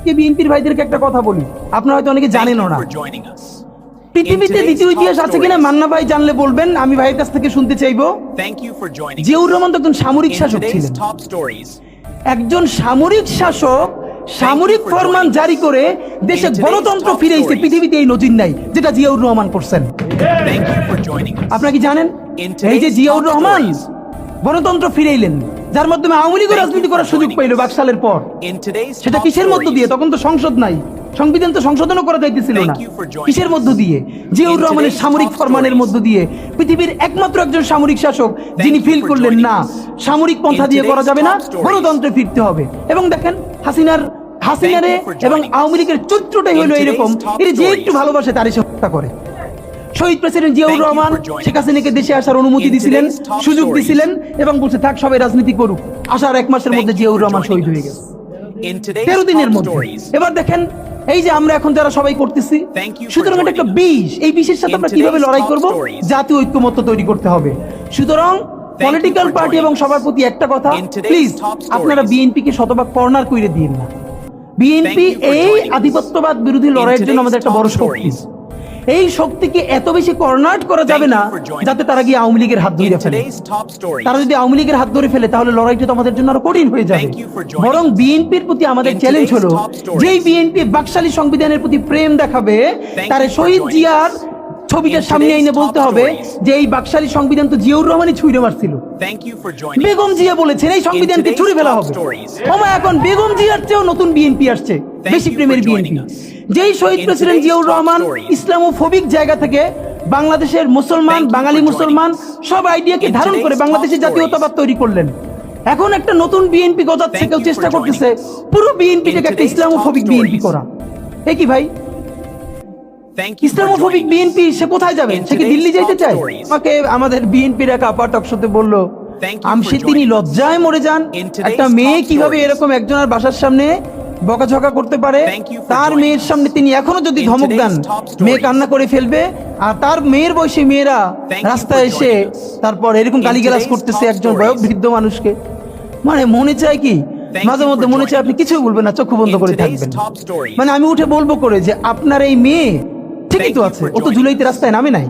আজকে বিএনপির ভাইদেরকে একটা কথা বলি, আপনারা হয়তো অনেকে জানেনও না। পৃথিবীতে দ্বিতীয় ইতিহাস আছে কিনা মান্না ভাই জানলে বলবেন, আমি ভাইয়ের কাছ থেকে শুনতে চাইবো। জিয়াউর রহমান তো একজন সামরিক শাসক ছিলেন। একজন সামরিক শাসক সামরিক ফরমান জারি করে দেশে গণতন্ত্র ফিরেছে, পৃথিবীতে এই নজির নাই যেটা জিয়াউর রহমান করছেন। আপনারা কি জানেন এই যে জিয়াউর রহমান গণতন্ত্র ফিরাইলেন, যার মাধ্যমে আওয়ামী লীগের রাজনীতি করার সুযোগ পাইল বাকশালের পর, সেটা কিসের মধ্য দিয়ে? তখন তো সংসদ নাই, সংবিধান তো সংশোধনও করা যাইতেছিল না। কিসের মধ্য দিয়ে? জিয়াউর রহমানের সামরিক ফরমানের মধ্য দিয়ে। পৃথিবীর একমাত্র একজন সামরিক শাসক যিনি ফিল করলেন না সামরিক পন্থা দিয়ে করা যাবে না, গণতন্ত্রে ফিরতে হবে। এবং দেখেন হাসিনারে এবং আওয়ামী লীগের চরিত্রটাই হলো এরকম, এর যে একটু ভালোবাসে তারই সে হত্যা করে। শহীদ প্রেসিডেন্ট জিয়াউর রহমান শেখ হাসিনাকে দেশে আসার অনুমতি দিয়েছিলেন, সুযোগ দিয়েছিলেন এবং বলছে থাক সবাই রাজনীতি করুক। আসার 1 মাসের মধ্যে জিয়াউর রহমান শহীদ হয়ে গেছে, 13 দিনের মধ্যে। এবার দেখেন এই যে আমরা এখন যারা সবাই করতেছি, সুতরাং এটা একটা বিষ। এই বিষের সাথে আমরা কিভাবে লড়াই করব? জাতীয় ঐক্যমত্য তৈরি করতে হবে। সুতরাং পলিটিক্যাল পার্টি এবং সবার প্রতি একটা কথা, প্লিজ আপনারা বিএনপি কে শতভাগ কর্নার করে দিন না। বিএনপি এই আধিপত্যবাদ বিরোধী লড়াইয়ের জন্য আমাদের একটা বড় শক্তি। এই শক্তিকে এত বেশি কর্নার করা যাবে না যাতে তারা গিয়ে আওয়ামী লীগের হাত ধরে ফেলে। তারা যদি আওয়ামী লীগের হাত ধরে ফেলে তাহলে লড়াইটা তো আমাদের জন্য আরো কঠিন হয়ে যাবে। বরং বিএনপির প্রতি আমাদের চ্যালেঞ্জ হলো, যেই বিএনপি বাকশালী সংবিধানের প্রতি প্রেম দেখাবে, তার শহীদ জিয়ার ছবিটা সামনে এনে বলতে হবে যে এই বাকশালী সংবিধান তো জিয়াউর রহমানই ছুঁড়ে মারছিল। বেগম জিয়া বলেছেন এই সংবিধানকে ছুঁড়ে ফেলা হবে। ওমা এখন বেগম জিয়ার চেয়েও নতুন বিএনপি আসছে, বেশি প্রেমের বিএনপি। যেই শহীদ প্রেসিডেন্ট জিয়াউর রহমান ইসলামোফোবিক জায়গা থেকে বাংলাদেশের মুসলমান, বাঙালি মুসলমান সব আইডিয়াকে ধারণ করে বাংলাদেশের জাতীয়তাবাদ তৈরি করলেন। এখন একটা নতুন বিএনপি গজাচ্ছে, কেউ চেষ্টা করতেছে পুরো বিএনপিটাকে একটা ইসলামোফোবিক বিএনপি করা। এ কি ভাই? ইসলামোফোবিক বিএনপি সে কোথায় যাবে? সে কি দিল্লি যাইতে চায়? আমাকে আমাদের বিএনপির এক আপা টকশোতে বললো, আমসে তিনি লজ্জায় মরে যান, একটা মেয়ে কিভাবে এরকম একজনের বাসার সামনে বকাঝকা করতে পারে। তার মেয়ের সামনে তিনি এখনো যদি ধমক দেন, মেয়ে কান্না করে ফেলবে। আর তার মেয়ের বয়সী মেয়েরা রাস্তায় এসে তারপর এরকম গালিগালাজ করতেছে একজন বয়োবৃদ্ধ মানুষকে। মানে মনে চায় কি, মাঝে মধ্যে মনে চায় আপনি কিছু বলবেন না, চক্ষু বন্ধ করে থাকবেন। মানে আমি উঠে বলবো করে যে আপনার এই মেয়ে ঠিকই তো আছে, ও তো জুলাইতে রাস্তায় নামে নাই।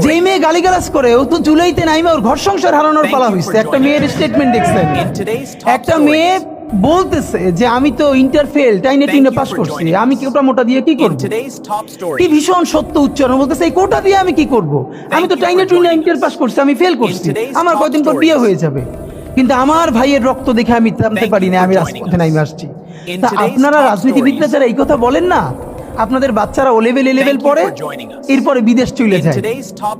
যেই মেয়ে গালিগালাজ করে ও তো জুলাইতে নামে ওর ঘর সংসার হারানোর পালা হয়েছে। একটা মেয়ের স্টেটমেন্ট দেখছেন, একটা মেয়ে বলতেছে যে আমি তো ইন্টার ফেল, টাইনে টিনে পাস করছি, আমি কোটা মোটা দিয়ে কি করব? কি ভীষণ সত্য উচ্চারণ, বলতেছে এই কোটা দিয়ে আমি কি করব? আমি তো টাইনে টিনে ইন্টার পাস করছি, আমি ফেল করছি, আমার কয়দিন পর বিয়ে হয়ে যাবে। কিন্তু আমার ভাইয়ের রক্ত দেখে আমি থামতে পারি না, আমি রাজপথে নামে আসছি। তা আপনারা রাজনীতিবিদরা যারা এই কথা বলেন না, আপনাদের বাচ্চারা ও লেভেল লেভেল পড়ে, এরপরে বিদেশ চলে যায়।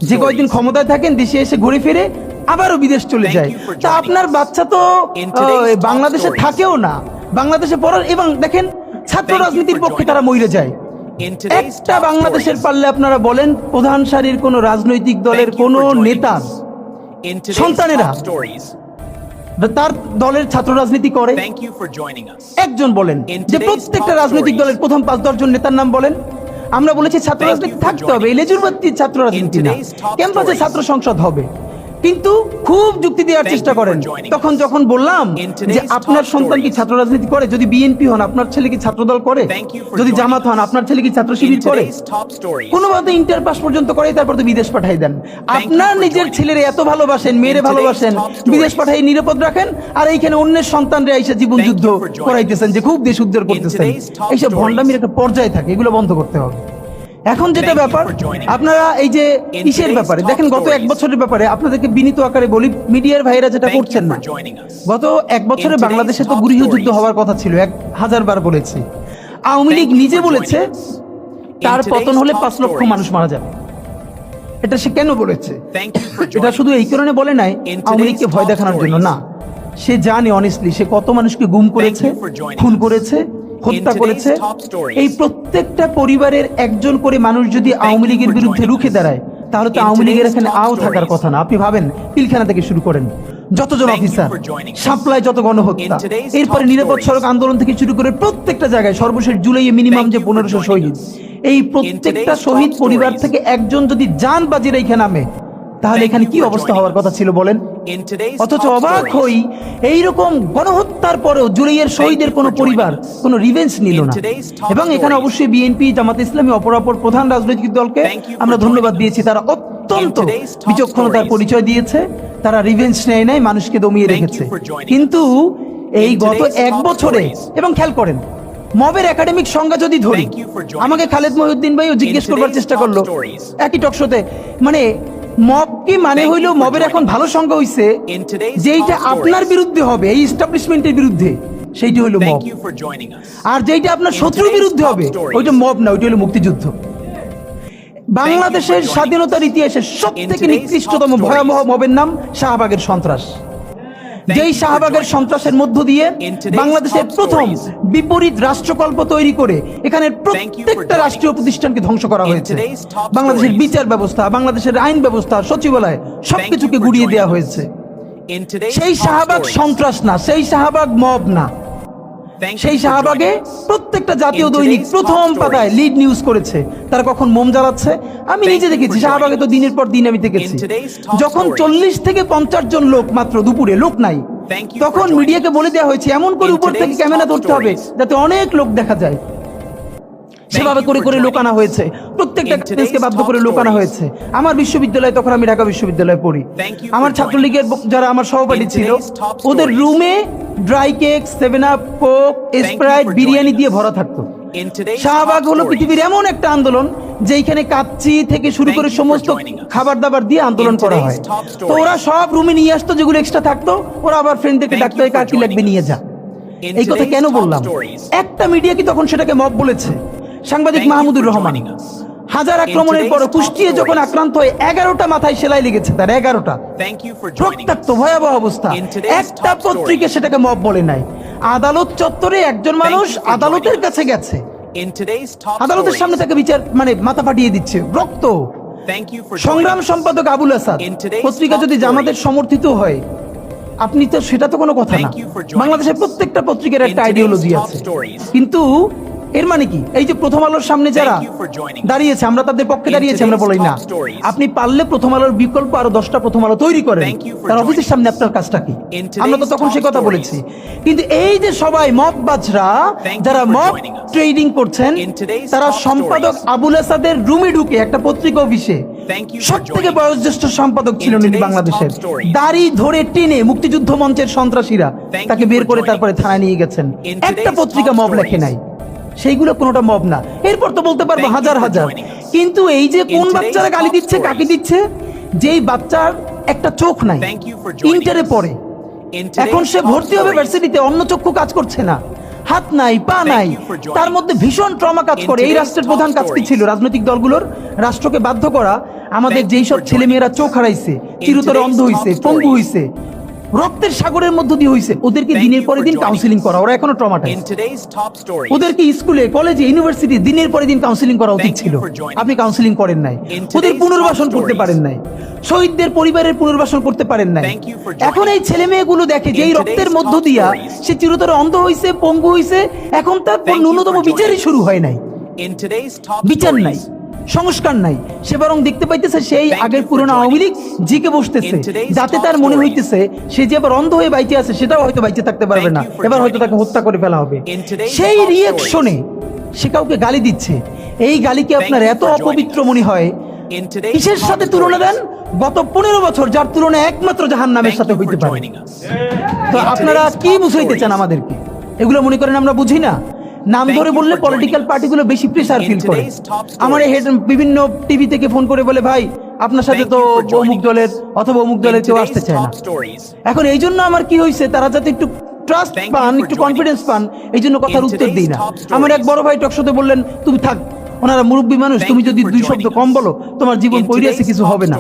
যে কয়েকদিন ক্ষমতায় থাকেন দেশে এসে ঘুরে ফিরে আবারও বিদেশ চলে যায়। তা আপনার বাচ্চা তো বাংলাদেশে থাকেও না, বাংলাদেশে পড়ার। এবং দেখেন ছাত্র রাজনীতির পক্ষে তারা মরে যায়। একটা বাংলাদেশের পারলে আপনারা বলেন প্রধান সারির কোন রাজনৈতিক দলের কোন নেতার সন্তানেরা তার দলের ছাত্র রাজনীতি করে? একজন বলেন যে প্রত্যেকটা রাজনৈতিক দলের প্রথম 5-10 জন নেতার নাম বলেন। আমরা বলেছি ছাত্র রাজনীতি থাকতে হবে, লেজুরবাদী ছাত্র রাজনীতি না, ক্যাম্পাসে ছাত্র সংসদ হবে। কিন্তু খুব যুক্তি দেওয়ার চেষ্টা করেন। তখন যখন বললাম যে আপনার সন্তান কি ছাত্র রাজনীতি করে, যদি বিএনপি হন আপনার ছেলে কি ছাত্র দল করে, যদি জামাত হন আপনার ছেলে কি ছাত্র শিবির করে, কোনোভাবে ইন্টার পাস পর্যন্ত করে, তারপর তো বিদেশ পাঠাই দেন। আপনার নিজের ছেলের এত ভালোবাসেন, মেয়েরে ভালোবাসেন, বিদেশ পাঠাই নিরাপদ রাখেন, আর এইখানে অন্যের সন্তানরা এসে জীবন যুদ্ধ করাইতেছেন, যে খুব দেশ উদ্ধার করতেছেন। এইসব ভণ্ডামির একটা পর্যায়ে থাকে, এগুলো বন্ধ করতে হবে। এখন যেটা ব্যাপার, আপনারা এই যে ইসের ব্যাপারে দেখেন, গত 1 বছরের ব্যাপারে আপনাদেরকে বিনীত আকারে বলি, মিডিয়ার ভাইরা যেটা করছেন না, গত 1 বছরে বাংলাদেশে তো গৃহযুদ্ধ হওয়ার কথা ছিল, 1000 বার বলেছি। আওয়ামী লীগ নিজে বলেছে তার পতন হলে 5 লক্ষ মানুষ মারা যাবে। এটা সে কেন বলেছে? এটা শুধু এই কারণে বলে নাই আওয়ামী লীগকে ভয় দেখানোর জন্য না, সে জানে অনেস্টলি সে কত মানুষকে গুম করেছে, খুন করেছে, হত্যা করেছে। এই প্রত্যেকটা পরিবারের একজন করে মানুষ যদি আওয়ামী লীগের বিরুদ্ধে রুখে দাঁড়ায়, তাহলে তো আওয়ামী লীগের এখানে আও থাকার কথা না। আপনি ভাবেন পিলখানা থেকে শুরু করেন, যতজন অফিসার, সাপ্লাই, যত গণহত্যা, এরপরে নিরাপদ সড়ক আন্দোলন থেকে শুরু করে প্রত্যেকটা জায়গায়, সর্বশেষ জুলাইয়ে মিনিমাম যে 1500 শহীদ, এই প্রত্যেকটা শহীদ পরিবার থেকে একজন যদি জান বাজির এইখানে নামে, তাহলে এখানে কি অবস্থা হওয়ার কথা ছিল বলেন? অথচ অবাক হই, এইরকম গণহত্যার পরেও জুলাইয়ের শহীদের কোনো পরিবার কোনো রিভেঞ্জ নিল না। এবং এখানে অবশ্যই বিএনপি, জামাত ইসলামী, অপরাপর প্রধান রাজনৈতিক দলকে আমরা ধন্যবাদ দিয়েছি। তারা অত্যন্ত বিচক্ষণতার পরিচয় দিয়েছে, তারা রিভেঞ্জ নেয় নাই, মানুষকে দমিয়ে রেখেছে। কিন্তু এই গত এক বছরে, এবং খেয়াল করেন মবের একাডেমিক সংজ্ঞা যদি ধরি, আমাকে খালেদ মহিউদ্দিন ভাইও জিজ্ঞেস করবার চেষ্টা করলো একই টকশোতে, মানে মব কি মানে হইলো, মবের এখন ভালো সংজ্ঞা হইছে যেইটা আপনার বিরুদ্ধে হবে, এই এস্টাবলিশমেন্টের বিরুদ্ধে, সেইটা হইলো মব। আর যেইটা আপনার শত্রুর বিরুদ্ধে হবে ওইটা মব না, ওইটা হলো মুক্তিযুদ্ধ। বাংলাদেশের স্বাধীনতার ইতিহাসে সবথেকে নিকৃষ্টতম ভয়াবহ মবের নাম শাহবাগের সন্ত্রাস। যেই শাহবাগের সন্ত্রাসের মধ্য দিয়ে বাংলাদেশের প্রথম বিপরীত রাষ্ট্রকল্প তৈরি করে এখানের প্রত্যেকটা রাষ্ট্রীয় প্রতিষ্ঠানকে ধ্বংস করা হয়েছে। বাংলাদেশের বিচার ব্যবস্থা, বাংলাদেশের আইন ব্যবস্থা, সচিবালয় সবকিছুকে গুড়িয়ে দেওয়া হয়েছে। সেই শাহবাগ সন্ত্রাস না, সেই শাহবাগ মব না, সেই শাহবাগে প্রত্যেকটা জাতীয় দৈনিক প্রথম পাতায় লিড নিউজ করেছে তারা কখন মোম জ্বালাচ্ছে। আমি নিজে দেখেছি শাহবাগে, তো দিনের পর দিন আমি দেখেছি, যখন 40 থেকে 50 জন লোক মাত্র, দুপুরে লোক নাই, তখন মিডিয়াকে বলে দেওয়া হয়েছে এমন করে উপর থেকে ক্যামেরা ধরতে হবে যাতে অনেক লোক দেখা যায়। সেভাবে করে করে লোক আনা হয়েছে, প্রত্যেকটা কেসকে বাধ্য করে লোক আনা হয়েছে। আমার বিশ্ববিদ্যালয়ে, তখন আমি ঢাকা বিশ্ববিদ্যালয়ে পড়ি, আমার ছাত্রলীগের যারা আমার সহপাঠী ছিল, ওদের রুমে dry cake, 7 up, Coke, Sprite, biryani দিয়ে ভরা থাকতো। শাহবাগ হলো পৃথিবীর এমন একটা আন্দোলন যেখানে কাচ্চি থেকে শুরু করে সমস্ত খাবার দাবার দিয়ে আন্দোলন করা হয়। তো ওরা সব রুমে নিয়ে আসতো, যেগুলো এক্সট্রা থাকতো ওরা আবার ফ্রেন্ডদেরকে ডাকতো, কার কি লাগবে নিয়ে যা। এই কথা কেন বললাম? একটা মিডিয়া কি তখন সেটাকে মব বলেছে? সাংবাদিক মাহমুদুর রহমান হাজার আক্রমণের পর কুষ্টিয়ে যখন আক্রান্ত হয়ে 11টা মাথায় সেলাই লেগেছে, তার 11টা রক্তাক্ত ভয়াবহ অবস্থা, একটা পত্রিকা সেটাকে মব বলে নাই। আদালত চত্বরে একজন মানুষ আদালতের কাছে গেছে, আদালতের সামনে তাকে বিচার মানে মাথা ফাটিয়ে দিচ্ছে, রক্ত। সংগ্রাম সম্পাদক আবুল আসাদ, পত্রিকা যদি জামাতের সমর্থিত হয়, আপনি তো সেটা তো কোনো কথা না। বাংলাদেশের প্রত্যেকটা পত্রিকার একটা আইডিওলজি আছে, কিন্তু এর মানে কি? এই যে প্রথম আলোর সামনে যারা দাঁড়িয়েছে, আমরা তাদের পক্ষে দাঁড়িয়েছি, আমরা বলি না, আপনি পারলে প্রথম আলোর বিকল্প আরো 10টা প্রথম আলো তৈরি করেন, তার অফিসের সামনে আপনার কাজটা কি? আমরা তো তখন সে কথা বলেছি। কিন্তু এই যে সবাই মব বাজরা, যারা মব ট্রেডিং করছেন, তারা সম্পাদক আবুল আসাদের রুমে ঢুকে একটা পত্রিকা অফিসে, সব থেকে বয়োজ্যেষ্ঠ সম্পাদক ছিলেন উনি বাংলাদেশের, দাড়ি ধরে টেনে মুক্তিযুদ্ধ মঞ্চের সন্ত্রাসীরা তাকে বের করে তারপরে থানায় নিয়ে গেছেন। একটা পত্রিকা মব লেখে নাই, সেইগুলো কোনোটা মব না। এরপর তো বলতে পারবো হাজার হাজার। কিন্তু এই যে কোন বাচ্চারা গালি দিচ্ছে, কাকে দিচ্ছে, যেই বাচ্চার একটা চোখ নাই, ইন্টারে পড়ে, এখন সে ভর্তি হবে ভার্সিটিতে, অন্য চক্ষু কাজ করছে না, হাত নাই, পা নাই, তার মধ্যে ভীষণ ট্রমা কাজ করে। এই রাষ্ট্রের প্রধান কাজ কি ছিল? রাজনৈতিক দলগুলোর রাষ্ট্রকে বাধ্য করা, আমাদের যেই সব ছেলেমেয়েরা চোখ হারাইছে, চিরতরে অন্ধ হইছে, পঙ্গু হইছে, রক্তের সাগরের মধ্য দিয়ে হইছে, ওদেরকে দিনের পরে দিন কাউন্সিলিং করা, ওরা এখনো ট্রমাটাইজড। ওদেরকে স্কুলে, কলেজে, ইউনিভার্সিটি দিনের পরে দিন কাউন্সিলিং করা উচিত ছিল, আপনি কাউন্সিলিং করেন নাই। ওদের পুনর্বাসন করতে পারেন নাই, শহীদদের পরিবারের পুনর্বাসন করতে পারেন নাই। এখন এই ছেলে মেয়েগুলো দেখে যে এই রক্তের মধ্য দিয়া সে চিরতরে অন্ধ হইছে, পঙ্গু হইছে, এখন তার ন্যূনতম বিচারই শুরু হয় নাই, বিচার নাই, সংস্কার নাই। সে বরং দেখতে পাইতেছে সেই আগের পুরনো আওয়ামী লীগ জিকে বসতেছে, যাতে তার মনে হইতেছে সে যে আবার অন্ধ হয়ে বাইচে আছে, সেটাও হয়তো বাইচে থাকতে পারবে না, এবার হয়তো তাকে হত্যা করে ফেলা হবে। সেই রিয়েকশনে সে কাউকে গালি দিচ্ছে। এই গালিকে আপনার এত অপবিত্র মনে হয়, কিসের সাথে তুলনা দেন? গত 15 বছর যার তুলনা একমাত্র জাহান্নামের সাথে হইতে পারে। তো আপনারা কি বুঝাইতে চান আমাদেরকে? এগুলো মনে করেন আমরা বুঝি না? নাম ধরে বললে পলিটিক্যাল পার্টিগুলো বেশি প্রেসার ফিল করে। আমার হেড বিভিন্ন টিভি থেকে ফোন করে বলে, ভাই আপনার সাথে তো অমুক দলের অথবা অমুক দলের কেউ আসতে চায় না। এখন এই জন্য আমার কি হয়েছে, তারা যাতে একটু ট্রাস্ট পান, একটু কনফিডেন্স পান, এই জন্য কথার উত্তর দিই না। আমার এক বড় ভাই টকশোতে বললেন, তুমি থাক, ওনারা মুরব্বী মানুষ, তুমি যদি 2 শব্দ কম বলো তোমার জীবন পড়ে আছে, কিছু হবে না।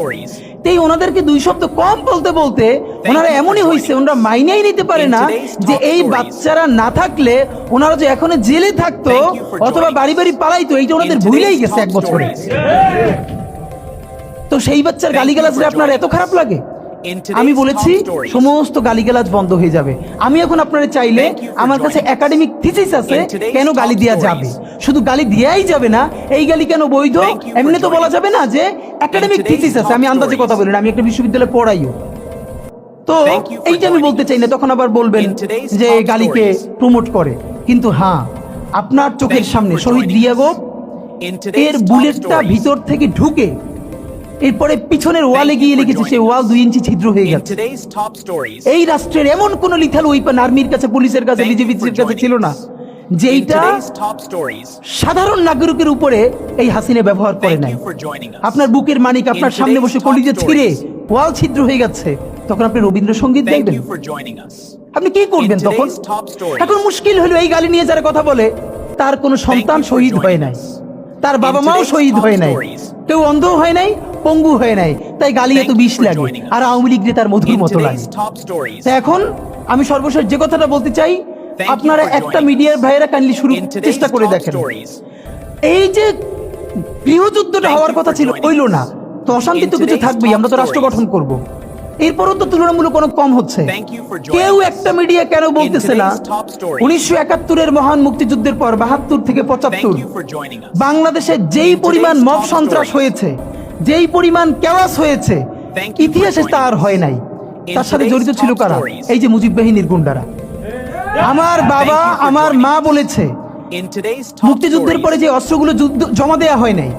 তাই ওনাদেরকে 2 শব্দ কম বলতে বলতে ওনারা এমনই হয়েছে, ওনারা মাইনেই নিতে পারে না যে এই বাচ্চারা না থাকলে ওনারা যে এখন জেলে থাকতো অথবা বাড়ি বাড়ি পালাইতো, এইটা ওনাদের ভুলেই গেছে 1 বছরে। তো সেই বাচ্চার গালিগালাজে আপনার এত খারাপ লাগে? আমি বলেছি সমস্ত গালিগালাজ বন্ধ হয়ে যাবে। আমি এখন আপনারা চাইলে, আমার কাছে একাডেমিক থিসিস আছে কেন গালি দেওয়া যাবে। শুধু গালি দেয়াই যাবে না, এই গালি কেন বৈধ এমনি তো বলা যাবে না যে একাডেমিক থিসিস আছে, আমি আন্দাজে কথা বলি না, আমি একটা বিশ্ববিদ্যালয়ে পড়াইও। তো এইটা আমি বলতে চাই না, তখন আবার বলবেন যে এই গালিকে প্রমোট করে। কিন্তু হ্যাঁ, আপনার চোখের সামনে শহীদ রিয়াগো এর বুলেটটা ভিতর থেকে ঢুকে এরপরে পিছনের ওয়ালে গিয়ে লিখেছে, সেই ওয়াল 2 ইঞ্চি ছিদ্র হয়ে গেছে। এই রাষ্ট্রের এমন কোন লিথাল ওয়েপন আর্মির কাছে, পুলিশের কাছে, বিজেপির কাছে ছিল না যেইটা সাধারণ নাগরিকের উপরে এই হাসিনা ব্যবহার করে নাই। আপনার বুকের মানিক আপনার সামনে বসে কলিজা ছিঁড়ে ওয়াল ছিদ্র হয়ে যাচ্ছে, তখন আপনি রবীন্দ্রসঙ্গীত গাইবেন? আপনি কি করবেন তখন? এখন মুশকিল হলো, এই গালি নিয়ে যারা কথা বলে তার কোনো সন্তান শহীদ হয় নাই, তার বাবা মাও শহীদ হয় নাই, কেউ অন্ধ হয় নাই, পঙ্গু হয় নাই, তাই গালি এত বিষ লাগে, আর আওয়ামী লীগ তার মধুর মতো লাগে। এখন আমি সর্বশেষ যে কথাটা বলতে চাই, আপনারা একটা মিডিয়ার ভাইয়েরা কাইন্ডলি শুরু চেষ্টা করে দেখেন, এই যে গৃহযুদ্ধটা হওয়ার কথা ছিল হইল না, তো অশান্তি তো কিছু থাকবেই, আমরা তো রাষ্ট্র গঠন করব, এরপরও তো তুলনামূলক অনেক কম হচ্ছে। কেউ একটা মিডিয়া কেন বলতেছে না 1971-এর মহান মুক্তিযুদ্ধের পর 72 থেকে 75 বাংলাদেশে যেই পরিমাণ মব সন্ত্রাস হয়েছে, যেই পরিমাণ কেওয়াস হয়েছে, ইতিহাসে তা আর হয় নাই। তার সাথে জড়িত ছিল কারা? এই যে মুজিব বাহিনীর গুন্ডারা। আমার বাবা, আমার মা বলেছে মুক্তিযুদ্ধের পরে যে অস্ত্রগুলো জমা দেয়া হয় নাই,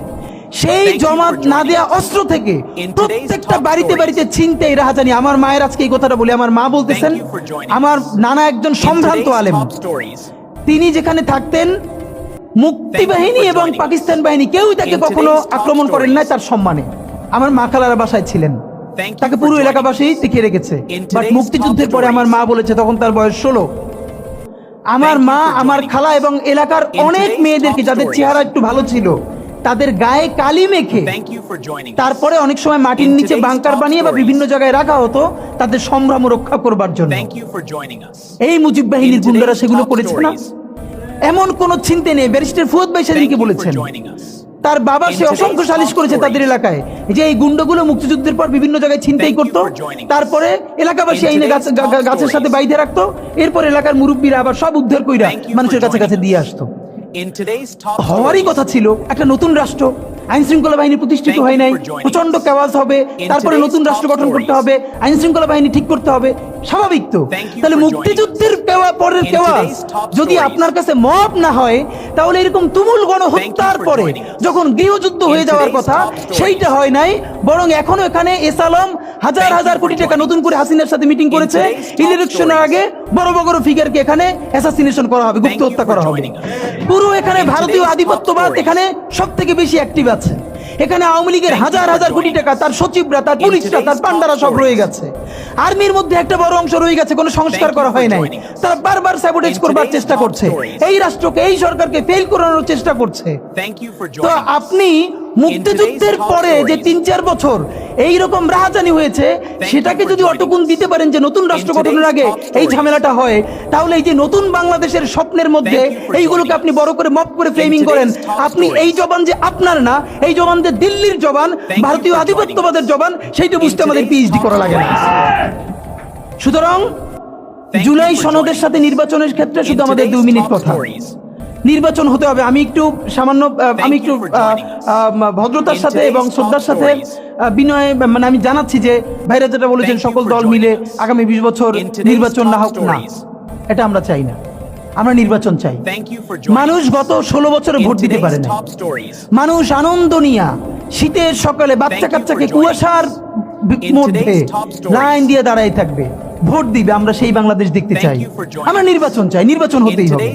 সেই জমা না দেয়া অস্ত্র থেকে প্রত্যেকটা বাড়িতে বাড়িতে ছিনতাই, রাহাজানি। আমার মায়ের আজকে এই কথাটা বলে, আমার মা বলতেছেন, আমার নানা একজন সম্ভ্রান্ত আলেম, তিনি যেখানে থাকতেন মুক্তি বাহিনী এবং পাকিস্তান বাহিনী কেউই তাকে কখনো আক্রমণ করেন নাই তার সম্মানে। আমার মা খালার বাসায় ছিলেন, তাকে পুরো এলাকাবাসী টিকে রেখেছে। বাট মুক্তিযুদ্ধের পরে আমার মা বলেছে, তখন তার বয়স 16, আমার মা, আমার খালা এবং এলাকার অনেক মেয়েদেরকে, যাদের চেহারা একটু ভালো ছিল, তাদের গায়ে কালি মেখে তারপরে অনেক সময় মাটির নিচে বাংকার বানিয়ে বা বিভিন্ন জায়গায় রাখা হতো তাদের সম্ভ্রম রক্ষা করবার জন্য। এই মুজিব বাহিনীর গুন্ডারা সেগুলো করেছে না? এমন কোন চিন্তা নেই। ব্যারিস্টার ফুয়াদ ভাই সেদিনকে বলেছেন, তার বাবা সে অসংখ্য সালিশ করেছে তাদের এলাকায়, যে এই গুন্ডাগুলো মুক্তিযুদ্ধের পর বিভিন্ন জায়গায় ছিনতাই করতো, তারপরে এলাকাবাসী আইনে গাছের সাথে বাইধে রাখতো, এরপর এলাকার মুরব্বীরা আবার সব উদ্ধার কইরা মানুষের কাছে কাছে দিয়ে আসতো। হওয়ারই কথা ছিল একটা নতুন রাষ্ট্র, আইন শৃঙ্খলা বাহিনী প্রতিষ্ঠিত হয় নাই, প্রচন্ড কেওয়াজ হবে, তারপরে নতুন রাষ্ট্র গঠন করতে হবে, আইন শৃঙ্খলা বাহিনী ঠিক করতে হবে, স্বাভাবিক তো। তাহলে মুক্তিযুদ্ধের পরের কেওয়াজ যদি আপনার কাছে মব না হয়, তাহলে এরকম তুমুল গণহত্যার পরে যখন গৃহযুদ্ধ হয়ে যাওয়ার কথা, সেইটা হয় নাই, বরং এখনো এখানে এস আলম হাজার হাজার কোটি টাকা নতুন করে হাসিনার সাথে মিটিং করেছে, ইলেকশনের আগে বড় বড় ফিগারকে এখানে অ্যাসাসিনেশন করা হবে, গুপ্ত হত্যা করা হবে। পুরো এখানে ভারতীয় আধিপত্যবাদ এখানে সব থেকে বেশি অ্যাক্টিভ আছে। এখানে আওয়ামী লীগের হাজার হাজার কোটি টাকা, তার সচিবরা, তার পুলিশরা, তার পান্ডারা সব রয়ে গেছে। আর্মির মধ্যে একটা বড় অংশ রয়ে গেছে, কোনো সংস্কার করা হয় নাই, তারা বারবার স্যাবোটেজ করবার চেষ্টা করছে, এই রাষ্ট্রকে, এই সরকারকে ফেল করানোর চেষ্টা করছে। তো আপনি মুক্তিযুদ্ধের পরে যে 3-4 বছর এই রকম রাহাজানি হয়েছে, সেটাকে যদি অটকুন দিতে পারেন যে নতুন রাষ্ট্র গঠনের আগে এই ঝামেলাটা হয়, তাহলে এই যে নতুন বাংলাদেশের স্বপ্নের মধ্যে এইগুলোকে আপনি বড় করে মপ করে ফ্রেমিং করেন, আপনি এই জবান যে আপনার না, এই জবান যে দিল্লির জবান, ভারতীয় আধিপত্যবাদের জবান, সেইটা বুঝতে আমাদের পিএইচডি করা লাগে না। সুতরাং জুলাই সনদের সাথে নির্বাচনের ক্ষেত্রে শুধু আমাদের 2 মিনিট কথা। নির্বাচন হতে হবে। আমি একটু ভদ্রতার সাথে এবং শ্রদ্ধার সাথে বিনয়, মানে আমি জানাচ্ছি যে ভাইরা যেটা বলেছেন, সকল দল মিলে আগামী 20 বছর নির্বাচন না হোক, না, এটা আমরা চাই না। আমরা নির্বাচন চাই। মানুষ গত 16 বছরে ভোট দিতে পারে না। মানুষ আনন্দ নিয়া শীতের সকালে বাচ্চা কাচ্চাকে কুয়াশার মধ্যে লাইন দিয়ে দাঁড়াই থাকবে, ভোট দিবে। আমরা সেই বাংলাদেশ দেখতে চাই। আমরা নির্বাচন চাই, নির্বাচন হতেই হবে।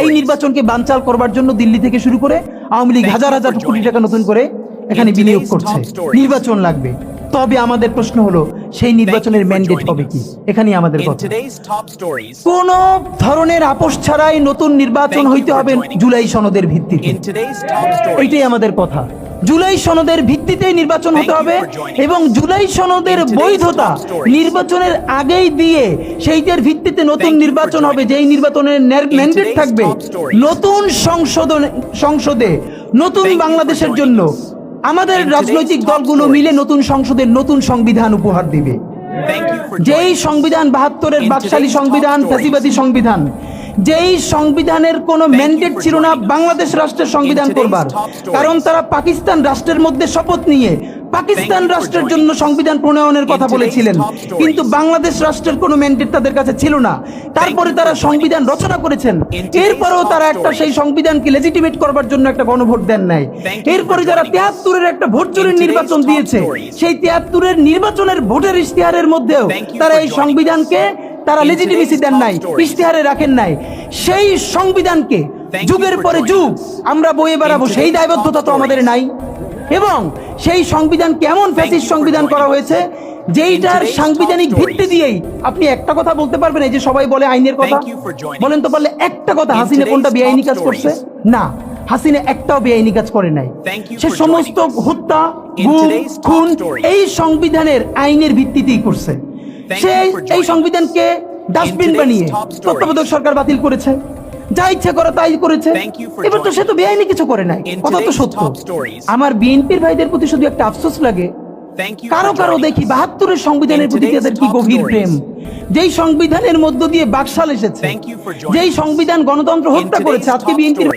এই নির্বাচনকে বানচাল করবার জন্য দিল্লি থেকে শুরু করে আওয়ামী লীগ হাজার হাজার কোটি টাকা নতুন করে এখানে বিনিয়োগ করছে। নির্বাচন লাগবে, তবে আমাদের প্রশ্ন হলো সেই নির্বাচনের ম্যান্ডেট হবে কি? এখানেই আমাদের কথা। কোন ধরনের আপোষ ছাড়াই নতুন নির্বাচন হইতে হবে জুলাই সনদের ভিত্তিতে, এইটাই আমাদের কথা। জুলাই সনদের ভিত্তিতে নির্বাচন হতে হবে এবং জুলাই সনদের বৈধতা নির্বাচনের আগেই দিয়ে সেইটার ভিত্তিতে নতুন নির্বাচন হবে, যেই নির্বাচনের ম্যান্ডেট থাকবে নতুন সংসদে নতুন বাংলাদেশের জন্য আমাদের রাজনৈতিক দলগুলো মিলে নতুন সংসদের নতুন সংবিধান উপহার দিবে। যেই সংবিধান 72-এর বাকশালী সংবিধান, ফ্যাসিবাদী সংবিধান, যেই সংবিধানের কোনো ম্যান্ডেট ছিল না বাংলাদেশ রাষ্ট্রের সংবিধান করবার, কারণ তারা পাকিস্তান রাষ্ট্রের মধ্যে শপথ নিয়ে পাকিস্তান রাষ্ট্রের জন্য সংবিধান প্রণয়নের কথা বলেছিলেন, কিন্তু বাংলাদেশ রাষ্ট্রের কোনো ম্যান্ডেট তাদের কাছে ছিল না। তারপরে তারা সংবিধান রচনা করেছেন, এরপরেও তারা একটা সেই সংবিধানকে লেজিটিমেট করবার জন্য একটা গণভোট দেন নাই। এরপরে যারা 73-এর একটা ভোট চুরির নির্বাচন দিয়েছে, সেই 73-এর নির্বাচনের ভোটের ইশতেহারের মধ্যেও তারা এই সংবিধানকে তারা লেজিটিমেসি দেন নাই, ইশতেহারে রাখেন নাই। সেই সংবিধানকে যুগের পরে যুগ আমরা বয়ে বেড়াবো, সেই দায়বদ্ধতা তো আমাদের নাই। এবং সেই সংবিধান কেমন ফ্যাসিস্ট সংবিধান করা হয়েছে, যেইটার সাংবিধানিক ভিত্তি দিয়েই আপনি একটা কথা বলতে পারবেন। এই যে সবাই বলে আইনের কথা, বলেন তো পারলে একটা কথা, হাসিনা কোনটা বেআইনি কাজ করছে? না, হাসিনা একটাও বেআইনি কাজ করে নাই। সে সমস্ত হত্যা, গুম, খুন এই সংবিধানের আইনের ভিত্তিতেই করছে। সে এই সংবিধানকে ডাস্টবিন বানিয়ে তত্ত্বাবধায়ক সরকার বাতিল করেছে, যা ইচ্ছা করে তাই করেছে। এবার তো সে তো বেআইনি কিছু করে নাই, কথা তো সত্য। আমার বিএনপির ভাইদের প্রতি শুধু একটা আফসোস লাগে, কারো কারো দেখি 72-এর সংবিধানের প্রতি তাদের কি গভীর প্রেম, যেই সংবিধানের মধ্য দিয়ে বাকশাল এসেছে, যেই সংবিধান গণতন্ত্র হত্যা করেছে। আজকে বিএনপির